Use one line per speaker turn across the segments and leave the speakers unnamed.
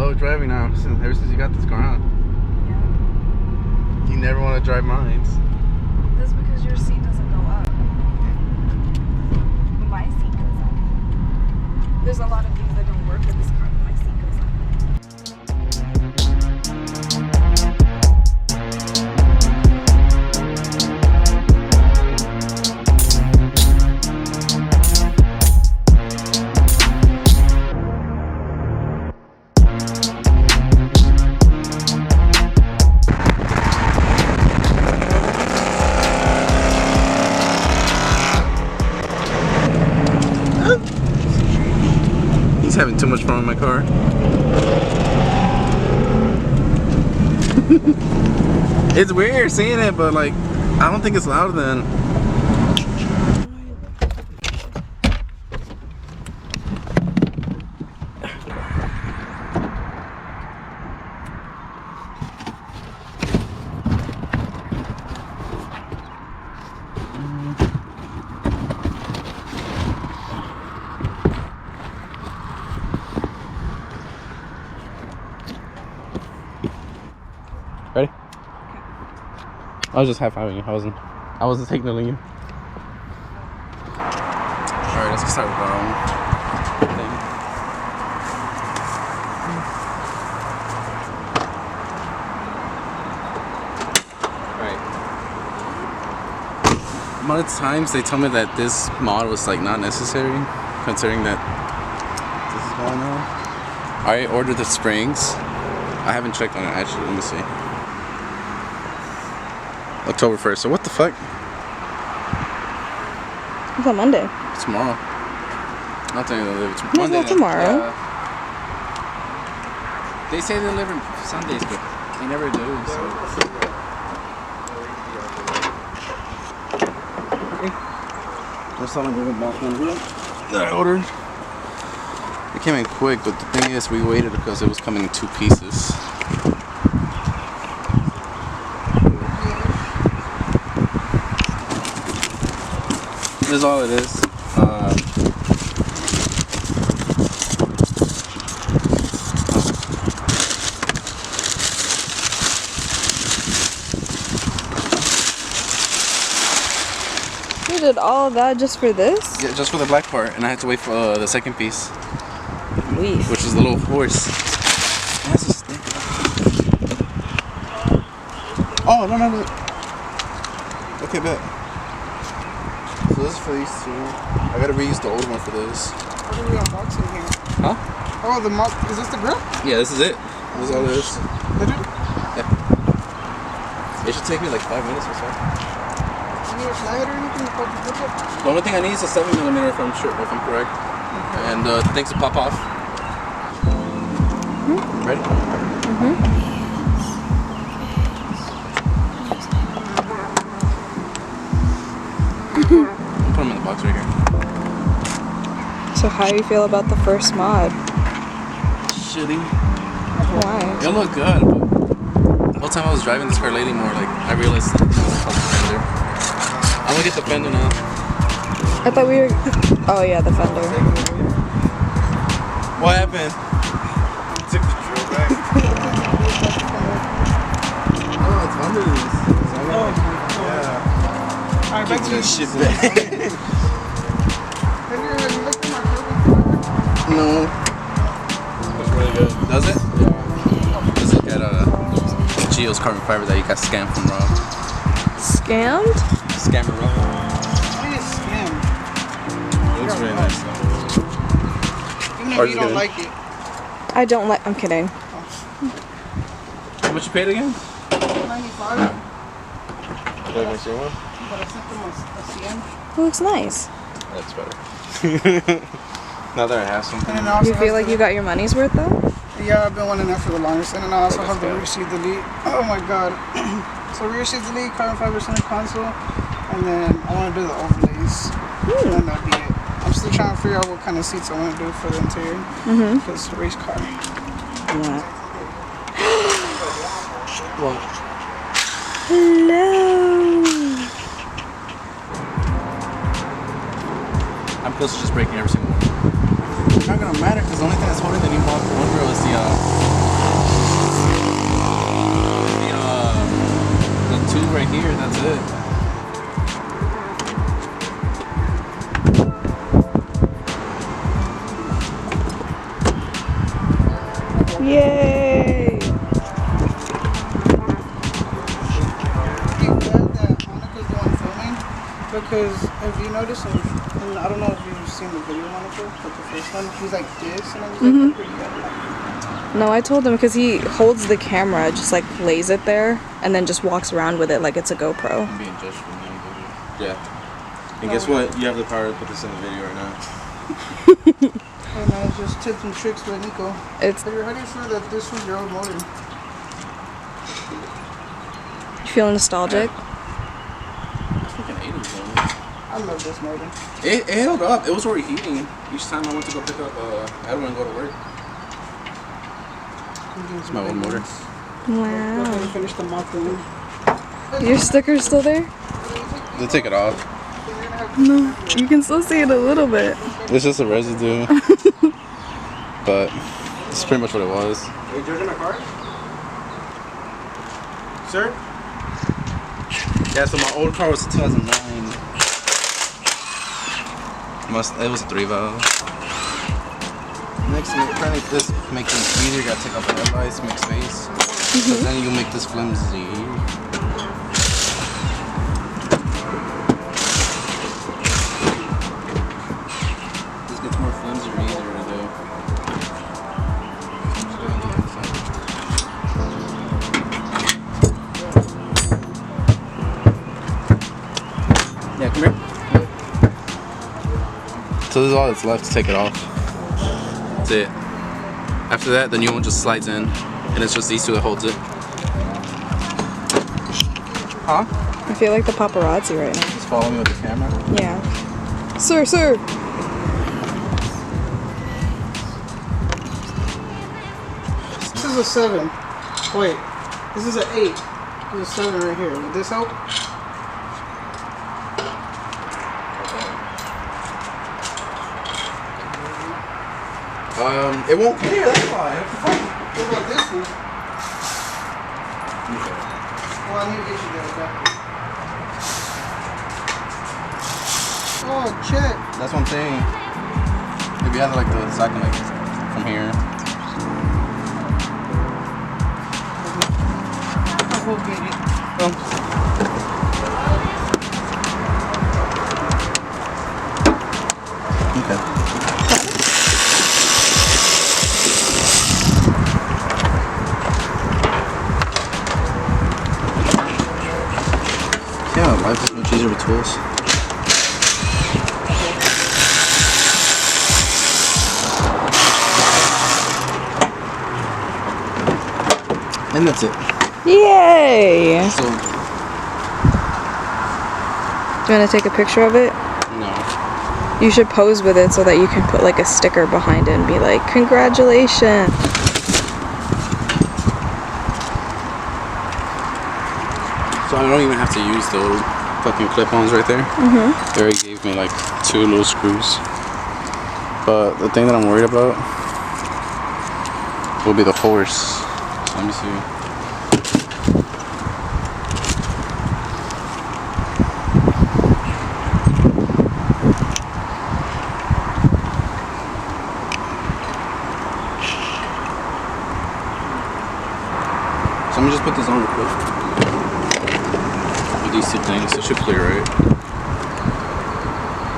slow driving now ever since you got this car on.
Yeah.
You never want to drive mine.
That's because your seat doesn't go up. But my seat goes up. There's a lot of things that don't work with this car, but my seat goes up.
He's having too much fun with my car. It's weird seeing it, but like, I don't think it's loud then. Ready? I was just high-fiving you. I wasn't taking the lead. Alright, let's start with our own thing. Alright. A lot of times they tell me that this mod was like not necessary, considering that this is going on. I ordered the springs. I haven't checked on it actually. Let me see. October 1st. So what the fuck?
It's on Monday.
It's tomorrow. Not saying they'll deliver tomorrow.
Monday. Not tomorrow.
Yeah. They say they deliver Sundays, but they never do. So. Okay. That's all I'm going back on that I ordered. It came in quick, but the thing is, we waited because it was coming in 2 pieces. This is all it is.
You did all of that just for this?
Yeah, just for the black part, and I had to wait for the second piece.
Weef.
Which is the little horse. That's a stick. Oh, no. Okay, bet. So this is for these 2. I gotta reuse the old one for this.
What are we unboxing here?
Huh?
Oh, is this the grill?
Yeah, this is it. This is all it is.
Legit?
Yeah. It should take me like 5 minutes or so.
You need a flag or anything?
The only thing I need is a 7mm if I'm correct. Okay. And things to pop off. Ready? I'll put them in the box right here.
So how do you feel about the first mod?
Shitty.
Why?
It looked good, but the whole time I was driving this car lately more, like, I realized that it was called the fender. I'm gonna get the fender now.
I thought we were... Oh yeah, the fender.
What happened? Took the drill back. Oh, it's under this. Yeah.
Alright, back to
this
this.
shit back.
Have you looked at my carbon?
No. Looks really good. Does it? Yeah. Let's look at Gio's carbon fiber that you got scammed from Rob.
Scammed?
Scammer Rob.
Why is scam?
It looks really nice.
Even if you don't like it.
I don't like... I'm kidding.
How much you paid again?
$95.
Like my same one?
But I sent them a CM.
It looks nice.
That's better. Now that I have something.
And then I also
You feel like you got your money's worth though?
Yeah, I've been wanting that for the longest. And then I also have the rear seat delete. Oh my god. So rear seat delete, carbon fiber center console, and then I want to do the overlays. And then that'll be it. I'm still trying to figure out what kind of seats I want to do for the interior. Because it's a race car.
Yeah.
Well,
Hello.
I'm close to just breaking every single one. It's not gonna matter because the only thing that's holding the new one grill is the right here, that's it.
Yay!
Because if you notice, and I don't know if you've seen the video Monica, but the first one, he's like this, and I was like, pretty good.
No, I told him because he holds the camera, just like lays it there, and then just walks around with it like it's a GoPro.
I'm being judged from them, baby. Yeah. And guess what? You have the power to put this in the video right now.
And it's just tips and tricks with Nico.
It's.
How do you feel that this was your old motor?
You feel nostalgic?
Freaking 80s, man.
I love this motor.
It held up. It was already heating. Each time I went to go pick up Edwin and go to work. It's my old motor.
Wow.
Finish the mock room.
Your sticker's still there?
They'll take it off.
No, you can still see it a little bit.
It's just a residue. But it's pretty much what it was.
Are you judging my car? Sir?
Yeah, so my old car was a 2009. It was a 3-valve. Next, apparently this makes it easier. You gotta take off the headlights, make space. But then you make this flimsy. This gets more flimsy or easier to do. Yeah, come here. So this is all that's left to take it off. That's it. After that, the new one just slides in, and it's just these two that holds it. Huh?
I feel like the paparazzi right now.
Just follow me with the camera.
Yeah. Sir, sir.
This is a 7. Wait, this is an 8. There's a 7 right here. Would this help?
It won't clear, that's fine.
What about this one?
Okay.
Well, I need to get you there, okay? Oh, check.
That's one thing. Maybe you have to like do it so I can like from here.
I will get it.
Okay. Yeah, life is much easier with tools. And that's it.
Yay!
So,
Do you want to take a picture of it?
no.
You should pose with it so that you can put like a sticker behind it and be like, congratulations.
So I don't even have to use the old fucking clip-ons right there. They already gave me like 2 little screws. But the thing that I'm worried about will be the force. So let me see. So I'm gonna just put this on real quick. With these 2 things, it should clear, right?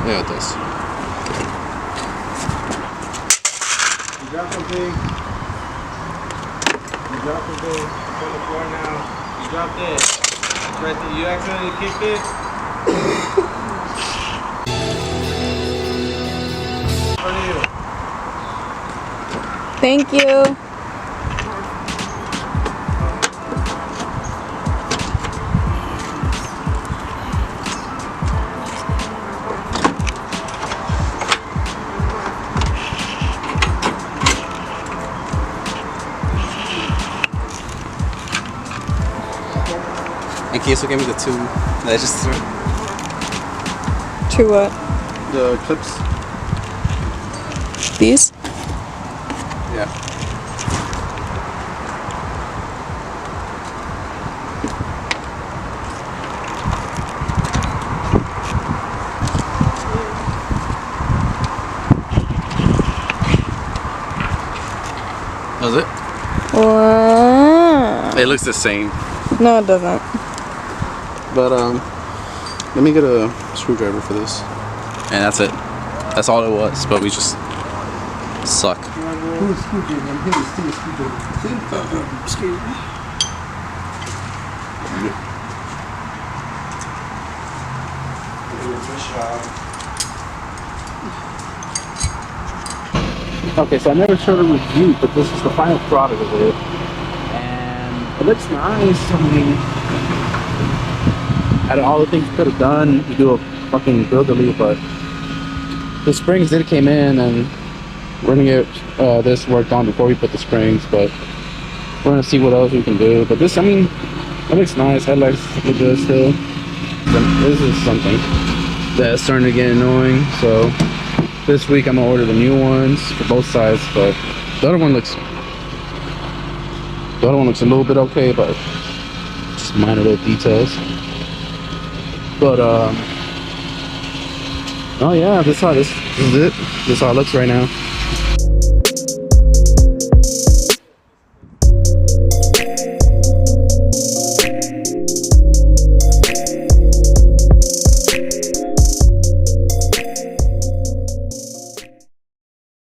Yeah, it does.
You dropped something. You dropped something. It's on the floor now. You dropped it. It's right there. You accidentally kicked it. For you.
Thank you.
In case you gave me the 2 that I just threw.
To what?
The clips.
These?
Yeah. It looks the same.
No, it doesn't.
But let me get a screwdriver for this. And that's it. That's all it was. But we just suck.
Excuse me.
Okay, so I never showed a review, but this is the final product of it. And it looks nice. I mean, out of all the things you could have done, you do a fucking build delete, but the springs did came in, and we're gonna get this worked on before we put the springs, but we're gonna see what else we can do. But this, I mean, it looks nice. Headlights look good still. This is something that's starting to get annoying, so this week I'm gonna order the new ones for both sides, but the other one looks a little bit okay, but just minor little details. But oh yeah, this is it. This is how it looks right now.